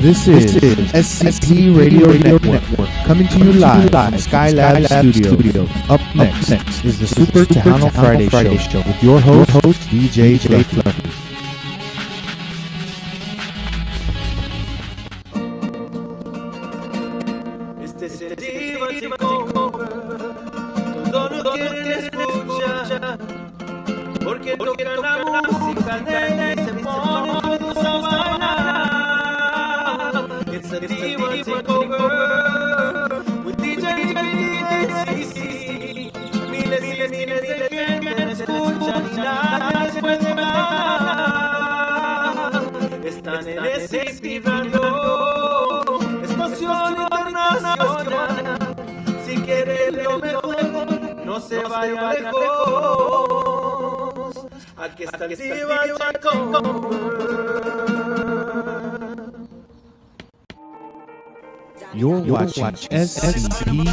This is SCP Radio Network, coming to you live from Skylab Studio. Up next is the Super Tejano Friday Show with your host, DJ Fluffy. Este sentido es todo lo que te escucha, porque toca la música de ese pone todos a bailar. It's a diva takeover with DJ CC. Miles de gente me escuchan y nada les puede parar. Están necesitando expansión internacional. Si quieres lo mejor, no se vaya lejos. Aquí está el diva takeover. You're watching SCP-TV.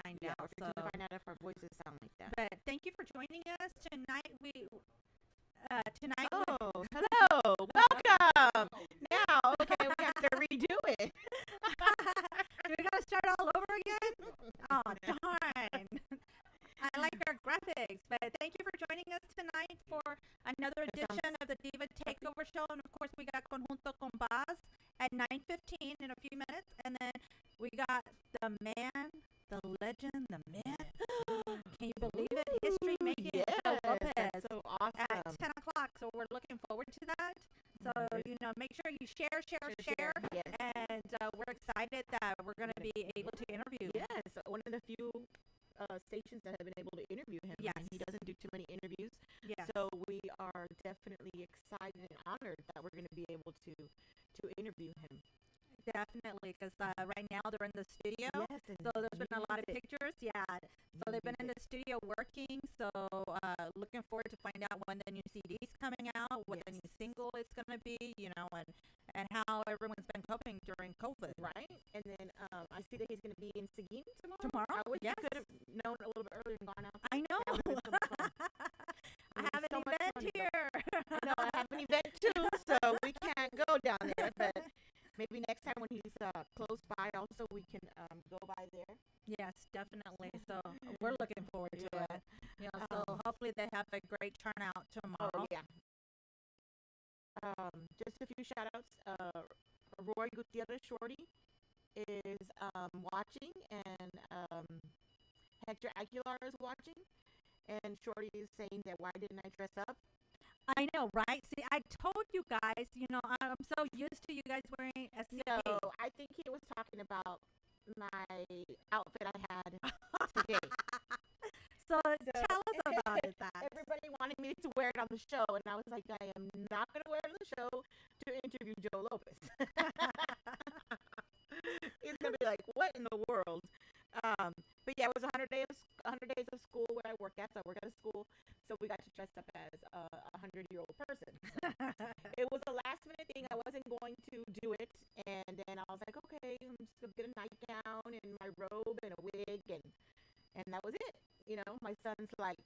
Find out. So Find out if our voices sound like that. but thank you for joining us tonight. Tonight. Oh, hello, welcome. Now, okay, we have to redo it. Do we gotta start all over again? Oh darn! I like our graphics, but thank you for joining us tonight for another edition of the Diva Takeover Show, and of course we got Conjunto con Baz at 9:15 in a few minutes, legend, the myth. Can you believe it? History making Joe Yes, Lopez that's so awesome. at 10 o'clock. So we're looking forward to that. So, make sure you share. Yes. And we're excited that we're going to be able to interview. Yes, one of the few stations that have been able to interview him. Yes. He doesn't do too many interviews. Yes. So we are definitely excited and honored that we're going to be able to interview him. Definitely, because right now they're in the studio. Yes, and So there's been a lot of music. pictures. Yeah. So they've been in the studio working. So looking forward to find out when the new CD's coming out, what the Yes. new single is going to be, and how everyone's been coping during COVID. Right? And then I see that he's going to be in Seguin tomorrow. Tomorrow? I wish Yes. I could have known a little bit earlier and gone out. I know. That would've been so much fun. I have an So much event fun to go. here. I know I have an event too, so we can't go down there. But maybe next time when he's close by, also we can go by there. Yes, definitely. So we're looking forward to Yeah. it. So hopefully they have a great turnout tomorrow. Oh yeah. Just a few shout outs. Roy Gutierrez Shorty is watching, and Hector Aguilar is watching, and Shorty is saying that why didn't I dress up? I know, right? See, I told you guys, I'm so used to you guys wearing SCP. No, I think he was talking about my outfit I had today. So tell us about it, that. Everybody wanted me to wear it on the show, and I was like, I am not going to wear it on the show to interview Joe Lopez. He's going to be like, what in the world? But yeah, it was 100 days of school where I work at. So I work at a school, so we got to dress up as a 100-year-old person. It was a last minute thing. I wasn't going to do it, and then I was like, okay, I'm just gonna get a nightgown and my robe and a wig, and that was it. My son's like,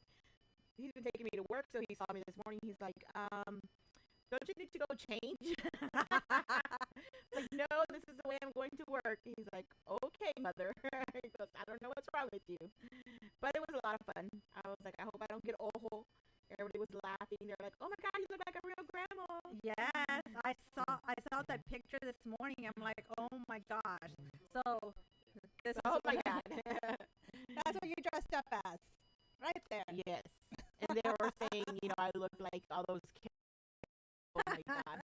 he's been taking me to work, so he saw me this morning. He's like, don't you need to go change? It's like, no, this is the way I'm going to work. He's like, okay, mother. He goes, I don't know what's wrong with you. But it was a lot of fun. I was like, I hope I don't get old. Everybody was laughing. They're like, oh my God, you look like a real grandma. Yes, I saw that picture this morning. I'm like, oh my gosh. So this is Oh my God. that's what you dressed up as, right there. Yes. And they were saying, I look like all those kids. Oh my God.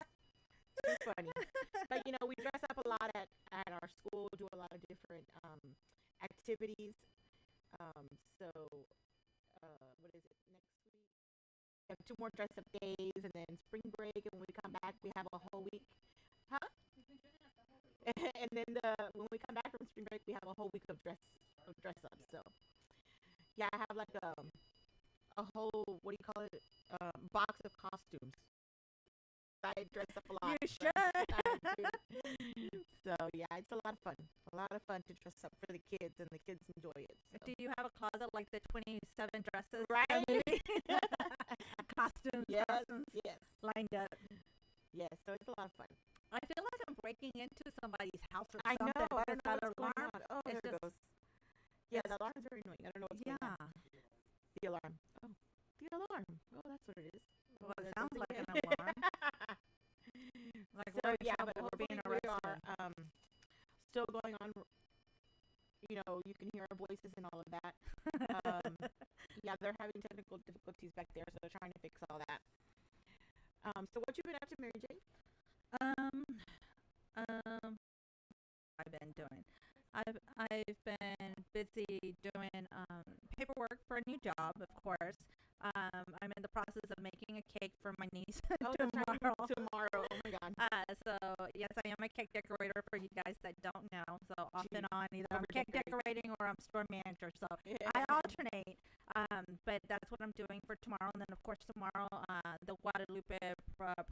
Too funny. But, we dress up a lot at our school, do a lot of different activities. So, what is it, next week? We have 2 more dress up days, and then spring break, and when we come back, we have a whole week. Huh? And then when we come back from spring break, we have a whole week of dress up. So, yeah, I have like a whole, what do you call it, box of costumes. I dress up a lot. You should. So yeah, it's a lot of fun. A lot of fun to dress up for the kids, and the kids enjoy it. So. Do you have a closet like the 27 dresses? Right? Costumes, Yes, costumes yes, lined up. yes. So it's a lot of fun. I feel like I'm breaking into somebody's house or I something. know. I with don't know that what's going alarm. on. Oh, It's there it just- goes. Yeah, the alarm's very annoying. I don't know what's going Yeah. on. The alarm. Oh, the alarm. Oh, that's what it is. Well, it there sounds goes like an again. alarm. Like So we're in yeah, trouble, but we're being hopefully we arrested. are still going on. You can hear our voices and all of that. Yeah, they're having technical difficulties back there, so they're trying to fix all that. So what you been up to, Mary Jane? I've been doing. I've been busy doing paperwork for a new job, of course. I'm in the process of making a cake for my niece Oh, that's right. tomorrow. Tomorrow. Oh my God. So yes, I am a cake decorator for you guys that don't know. So off and Gee, on, either I'm cake over-decorate. decorating or I'm store manager. So Yeah. I alternate. But that's what I'm doing for tomorrow. And then of course tomorrow, the Guadalupe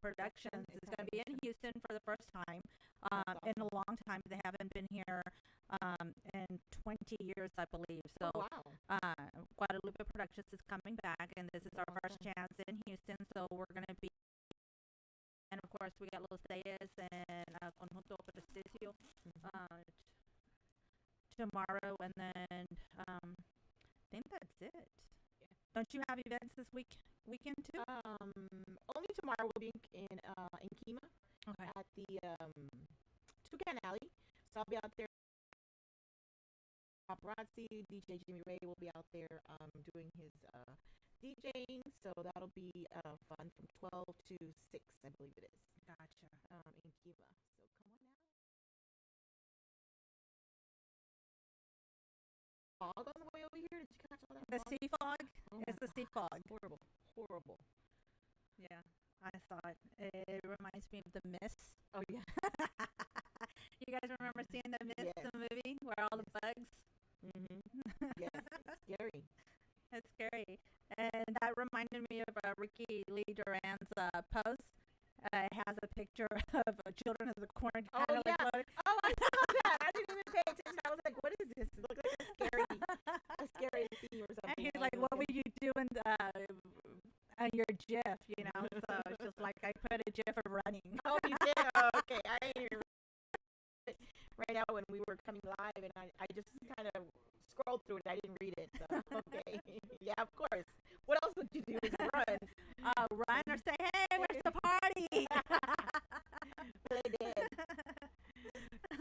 Productions is going to be in Houston for the first time in a long time. They haven't been here in 20 years, I believe. So Oh, wow. Guadalupe Productions is coming back, and this is our first chance in Houston. So we're going to be. And of course, we got Los Reyes and Conjunto Prestigio tomorrow, and then I think that's it. Yeah. Don't you have events this weekend too? Only tomorrow we'll be in Kima Okay. at the Toucan Alley. So I'll be out there paparazzi. DJ Jimmy Ray will be out there doing his DJing, so that'll be fun from 12 to 6, I believe it is. Gotcha. In Kiva. So come on now. Fog on the way over here. Did you catch all that? The fog? sea fog? Oh It's my the sea God, fog. Horrible, horrible. Yeah, I saw it. It reminds me of The Mist. Oh yeah. You guys remember seeing The Mist, Yes. the movie, where all the bugs? Mhm. Yes, it's scary. It's scary. And that reminded me of Ricky Lee Duran's post. It has a picture of children of the corn Oh kind of yeah. like floating. Oh, I saw that. I didn't even pay attention. I was like, what is this? It looked like a scary thing or something. And he's I like, was what would you do in your GIF, you know? So it's just like I put a GIF of running. Oh, you did? Oh, okay. I ain't even right now when we were coming live, and I just kind of scrolled through it. I didn't read it. So, okay. Yeah, of course. What else would you do is run? Run or say, hey, where's the party? They did.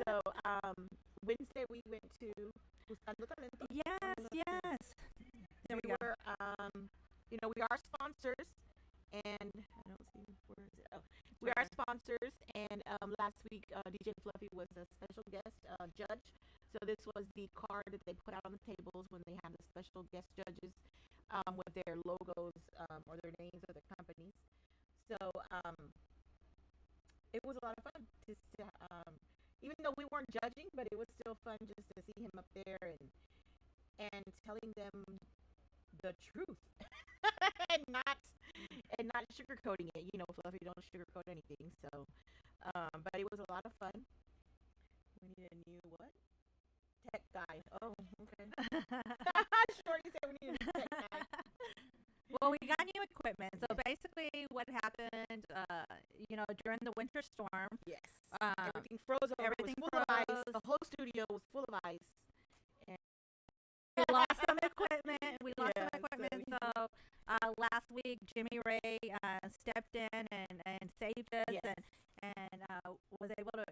So, Wednesday we went to Buscando Talento. Yes. There we go. were, we are sponsors, and I don't see where is it. Oh, we are sponsors, and last week DJ Fluffy was a special guest judge. So this was the card that they put out on the tables when they have the special guest judges with their logos or their names of the companies. So it was a lot of fun. Just to, even though we weren't judging, but it was still fun just to see him up there and telling them the truth and not sugarcoating it. You know, Fluffy don't sugarcoat anything. So, but it was a lot of fun. We need a new what? Tech guy. Oh, okay. Shorty said we need a new tech guy. Well, we got new equipment. So basically, what happened, during the winter storm, Yes. Everything froze over. Everything was full of ice. froze. The whole studio was full of ice. we lost some equipment. Yeah, So last week, Jimmy Ray stepped in and saved us Yes. and was able to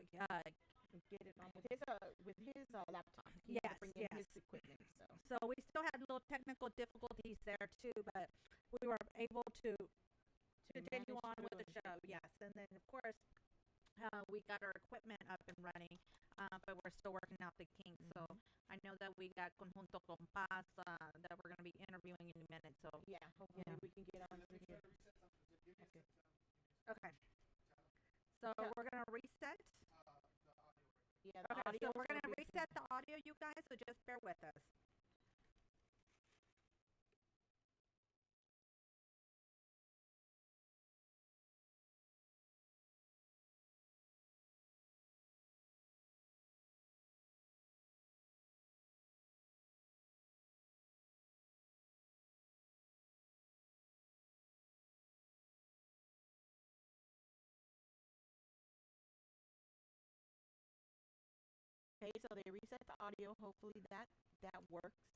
Get it on with his laptop. He had to bring in his equipment. So we still had little technical difficulties there too, but we were able to continue on with the show. Yes, and then of course we got our equipment up and running, but we're still working out the kinks. So I know that we got Conjunto Compás that we're going to be interviewing in a minute. So yeah, hopefully we can get on to here. Okay. So we're going to reset. Yeah, Okay, so we're going to reset the audio, you guys, so just bear with us. Okay, so they reset the audio. Hopefully that works.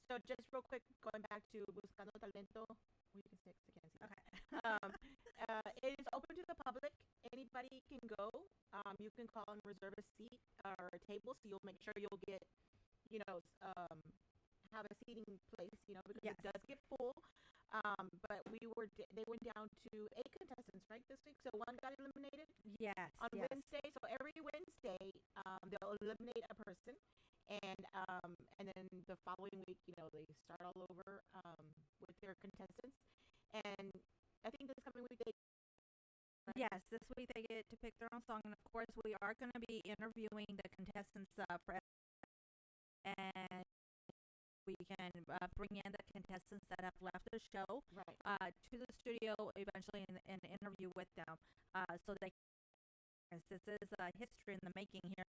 So just real quick, going back to Buscando Talento. We can stick. I can't see. Okay. It is open to the public. Anybody can go. You can call and reserve a seat or a table, so you'll make sure you'll get, have a seating place, because Yes. it does get full. But they went down to 8 contestants, right, this week. So one got eliminated Yes. on yes. Wednesday. So every Wednesday, they'll eliminate a person, and then the following week, they start all over with their contestants. And I think this coming week they. Yes, this week they get to pick their own song, and of course we are going to be interviewing the contestants for, and we can bring in the contestants that have left the show to the studio eventually and interview with them, so they. This is history in the making here.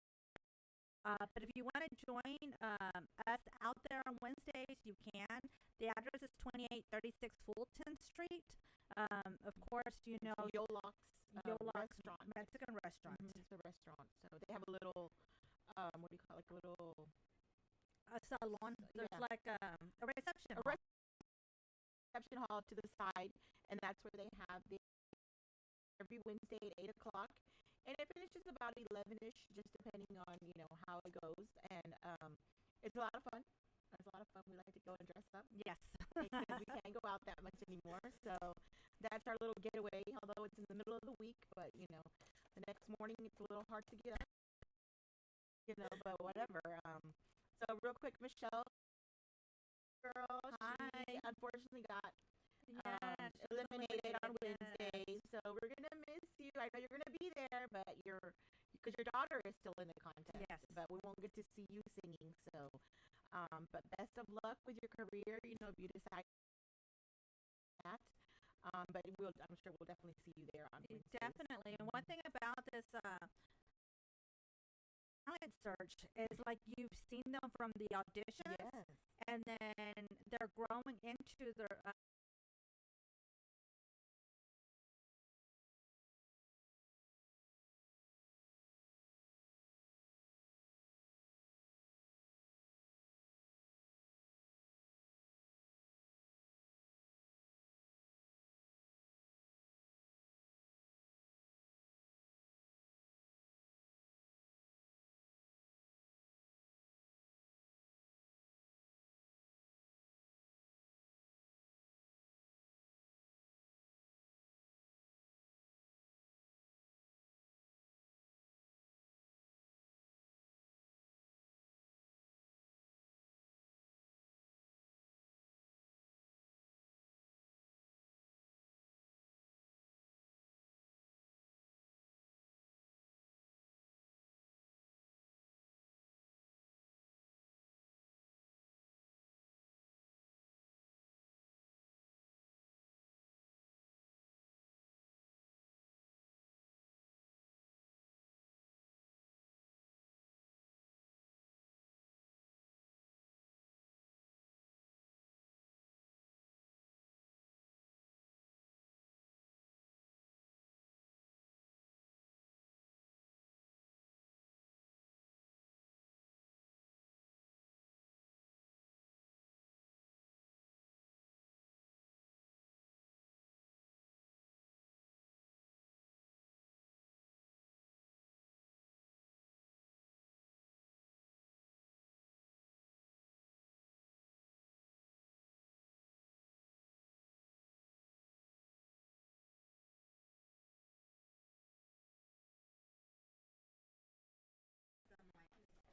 But if you want to join us out there on Wednesdays, you can. The address is 2836 Fulton Street. Of course, Yolok's restaurant, Mexican restaurant. It's a restaurant. So they have a little, what do you call it? Like a little salon. There's like a reception. Reception hall to the side, and that's where they have every Wednesday at 8 o'clock. and it finishes about 11ish, just depending on how it goes. And it's a lot of fun. It's a lot of fun. We like to go and dress up. Yes. Because we can't go out that much anymore. So that's our little getaway. Although it's in the middle of the week, but the next morning it's a little hard to get up. But whatever. So real quick, Michelle, girl, Hi. she unfortunately got Yeah, she was eliminated on yes. Wednesday. So we're gonna miss you. I know you're gonna be there, but because your daughter is still in the contest. Yes. But we won't get to see you singing. So, but best of luck with your career. If you decide that. But I'm sure we'll definitely see you there on Wednesdays. Definitely. And one thing about this talent search is like you've seen them from the auditions, Yes. and then they're growing into their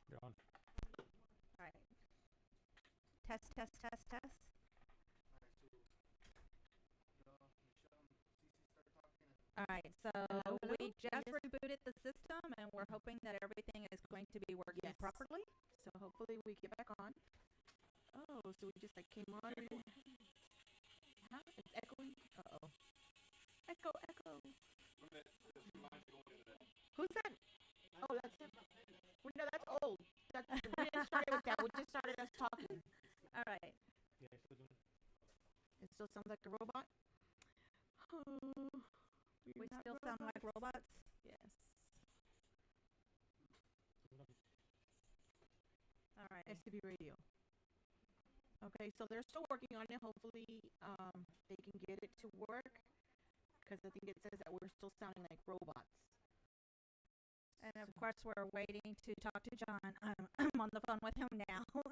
You're on. all right. Test. All right, so Hello? we just rebooted the system, and we're hoping that everything is going to be working Yes. properly. So hopefully we get back on. Oh, so we just came on. Huh? It's echoing. Uh-oh. Echo. Who's that? Oh, that's him. Well, no, that's old. We didn't start it with that. We just started us talking. All right. Yeah, still doing it. It still sounds like a robot. Oh, We still sound like robots. Yes. All right. SCB Radio. Okay, so they're still working on it. Hopefully, they can get it to work. Because I think it says that we're still sounding like robots. And of course, we're waiting to talk to John. I'm on the phone with him now. We're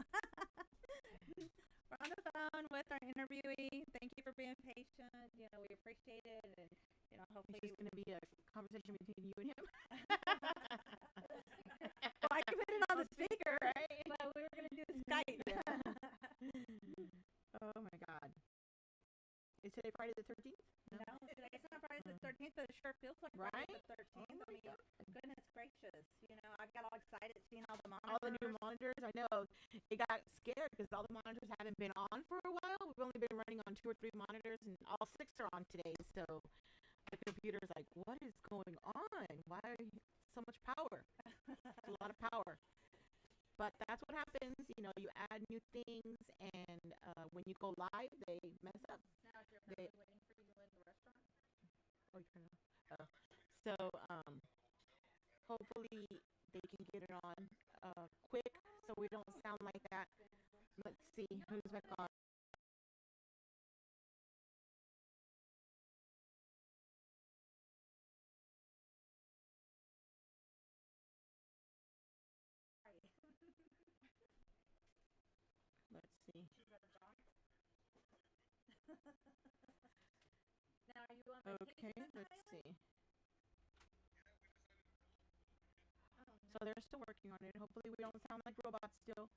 on the phone with our interviewee. Thank you for being patient. We appreciate it, and hopefully It's just going to be a conversation between you and him. Well, I can put it on the speaker, right? but we were gonna do Skype. Oh my God. Is today Friday the 13th? No, today's not Friday the 13th, but it sure feels like Right? Friday the 13th. Oh I my mean, God. goodness gracious. I got all excited seeing all the monitors. All the new monitors. I know. It got scared because all the monitors haven't been on for a while. We've only been running on 2 or 3 monitors, and all 6 are on today. So the computer's like, what is going on? Why so much power? It's a lot of power. But that's what happens. You add new things, and when you go live, they mess up. Now, is your They, family waiting for you in the restaurant? oh, you turn it off. Oh. So hopefully they can get it on quick so we don't sound like that. Let's see who's back on. Okay, let's see. So they're still working on it. Hopefully we don't sound like robots still,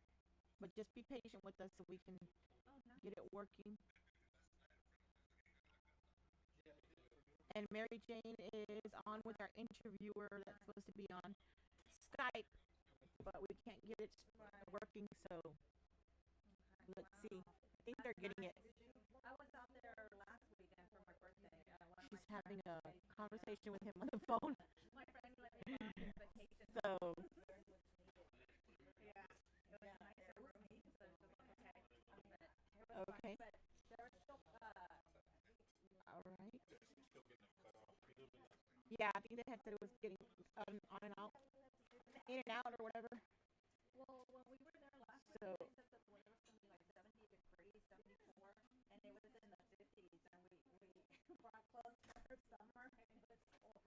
but just be patient with us so we can get it working. And Mary Jane is on with our interviewer that's supposed to be on Skype, but we can't get it working, so let's see. I think they're getting it. I was out there last weekend for my birthday. She's having a conversation with him on the phone. My friend let me go on his vacation. So, Yeah, it was nice and roomy, so it was okay. okay. But they're still, All right. Yeah, I think they had said it was getting on and out, in and out or whatever. well, when we were there last So, week, they said the weather was going to be like 70 degrees, 74, and it was in the 50s, and we brought clothes for summer, and it was cold.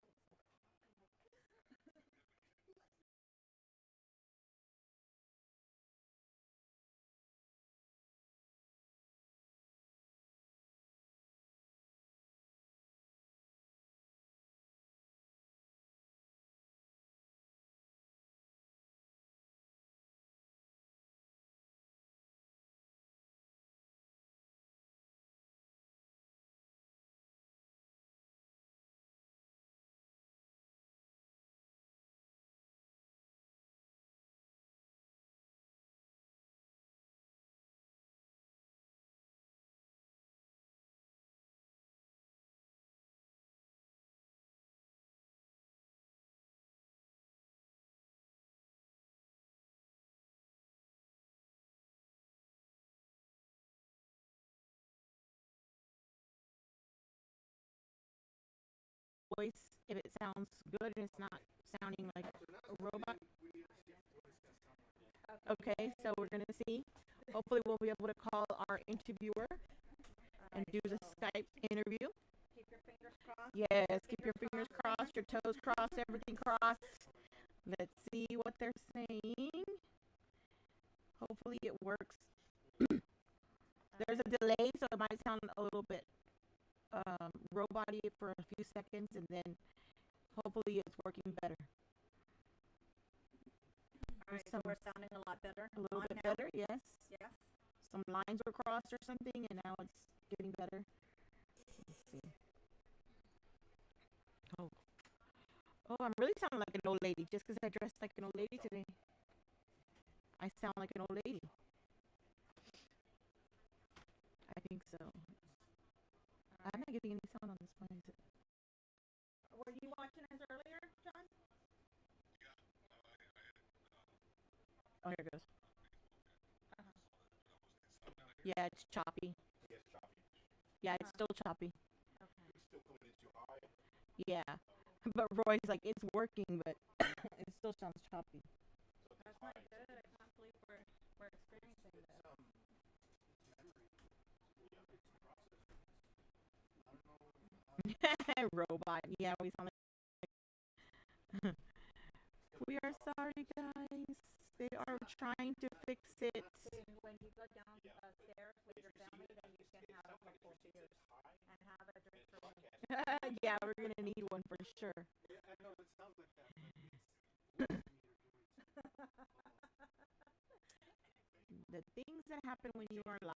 voice, if it sounds good and it's not sounding like a robot. Okay, so we're going to see. Hopefully we'll be able to call our interviewer and do the Skype interview. Keep your fingers crossed. Yes, keep your fingers crossed, your toes crossed, everything crossed. Let's see what they're saying. Hopefully it works. There's a delay, so it might sound a little bit robot-y for a few seconds, and then hopefully it's working better. All right, so we're sounding a lot better. A little bit better, yes. Yes. Some lines were crossed or something, and now it's getting better. Let's see. Oh, I'm really sounding like an old lady just because I dressed like an old lady today. I sound like an old lady. I think so. I'm not getting any sound on this one, is it? Were you watching us earlier, John? Oh, here it goes. Yeah, it's choppy. Yeah, it's still choppy. Yeah. But Roy's like, it's working, but it still sounds choppy. That's not good. I can't believe we're experiencing this. Robot. Yeah, we sound like. We are sorry, guys. They are trying to fix it. When you go down the stairs with your family, then you can have a couple of beers and have a drink for me. Yeah, we're gonna need one for sure. I know it sounds like that. The things that happen when you are live.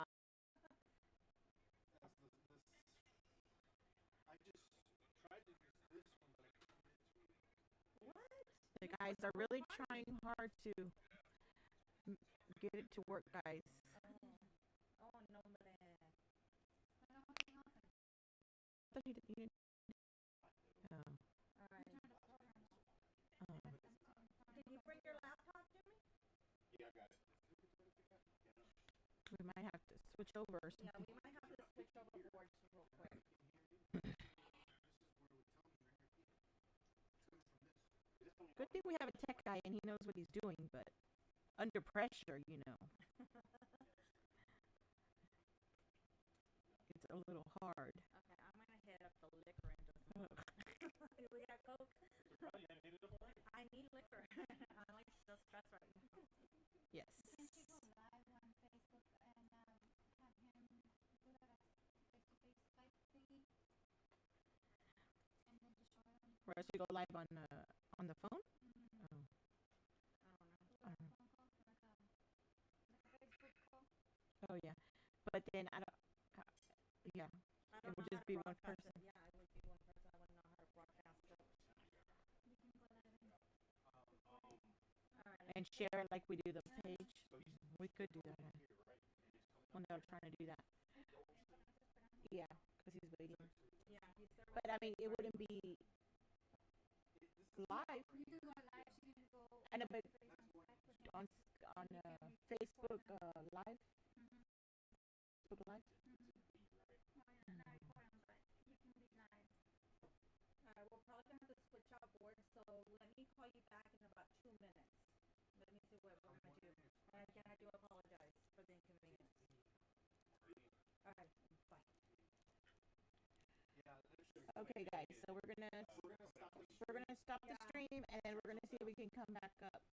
I just tried to use this one, but I couldn't get to it. What? The guys are really trying hard to get it to work, guys. Oh, no, man. I thought he didn't. Oh. All right. Did you bring your laptop, Jimmy? Yeah, I got it. We might have to switch over or Yeah, something. we might have to switch over boards real quick. Good thing we have a tech guy and he knows what he's doing, but under pressure, you know, it's a little hard. Okay, I'm gonna hit up the liquor industry. We got Coke. I need liquor. I like the stress right now. Yes. to go live on the phone? Oh. I don't know. Oh yeah, but then I don't. Yeah, I it don't would know how just to be one broadcast person. it. Yeah, it would be one person. I wouldn't know how to broadcast it. Alright. And share like we do the page. We could do that when they were trying to do that. Yeah, because he's waiting. Yeah, he's there. But I mean, it wouldn't be live. I know, but on Facebook Live. Facebook Live. Alright, we're probably gonna have to switch out boards, so let me call you back in about 2 minutes. Let me see what we're gonna do. And again, I do apologize for the inconvenience. Alright, bye. Okay, guys. So we're gonna stop the stream, and then we're gonna see if we can come back up.